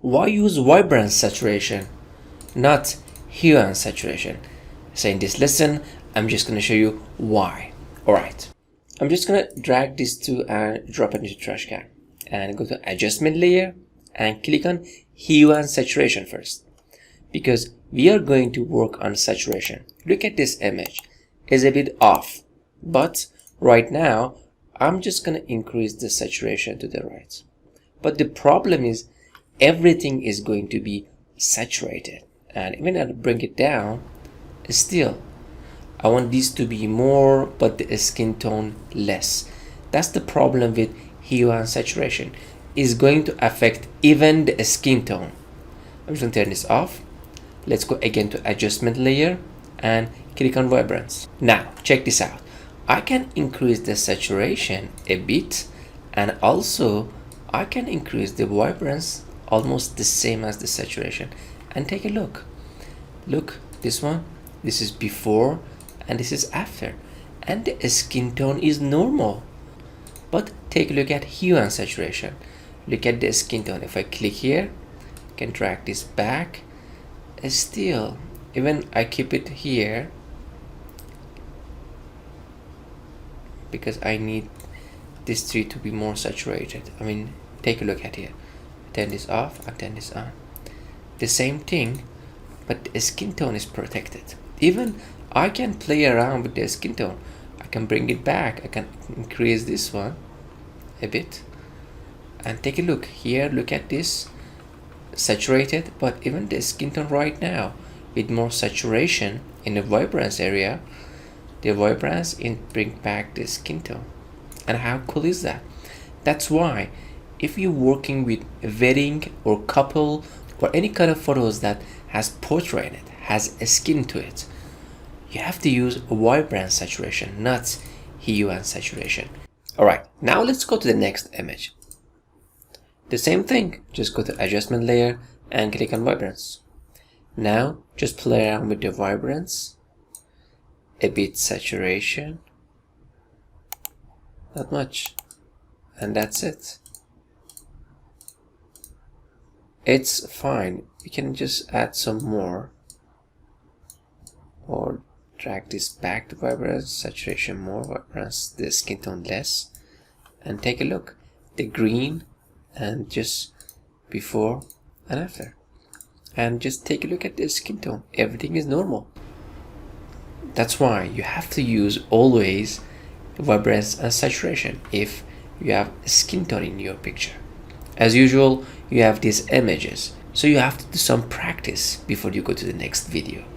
why use vibrance saturation, not hue and saturation? So in this lesson, I'm just going to show you why. Alright, I'm just going to drag these two and drop it into the trash can. And go to adjustment layer and click on hue and saturation first. Because we are going to work on saturation. Look at this image. It's a bit off. But right now, I'm just going to increase the saturation to the right. But the problem is everything is going to be saturated. And even if I bring it down, still, I want these to be more, but the skin tone less. That's the problem with hue and saturation. Is going to affect even the skin tone. I'm just going to turn this off. Let's go again to adjustment layer and click on vibrance. Now, check this out. I can increase the saturation a bit, and also I can increase the vibrance almost the same as the saturation. And take a look. Look, this one, this is before and this is after. And the skin tone is normal. But take a look at hue and saturation. Look at the skin tone. If I click here, I can drag this back. Still, even I keep it here because I need this tree to be more saturated. I mean, take a look at here. Turn this off and turn this on. The same thing, but the skin tone is protected. Even I can play around with the skin tone. I can bring it back. I can increase this one a bit. And take a look here. Look at this. Saturated, but even the skin tone right now with more saturation in the vibrance area, the vibrance bring back the skin tone. And how cool is that? That's why if you're working with a wedding or couple or any kind of photos that has portrait in it, has a skin to it, you have to use vibrance saturation, not hue and saturation. Alright, now let's go to the next image. The same thing, just go to adjustment layer and click on vibrance. Now just play around with the vibrance, a bit saturation, not much, and that's it. It's fine. You can just add some more or drag this back to vibrance, saturation more, vibrance, the skin tone less, and take a look. The green and just before and after, and just take a look at the skin tone. Everything is normal. That's why you have to use always vibrance and saturation if you have skin tone in your picture. As usual, you have these images, so you have to do some practice before you go to the next video.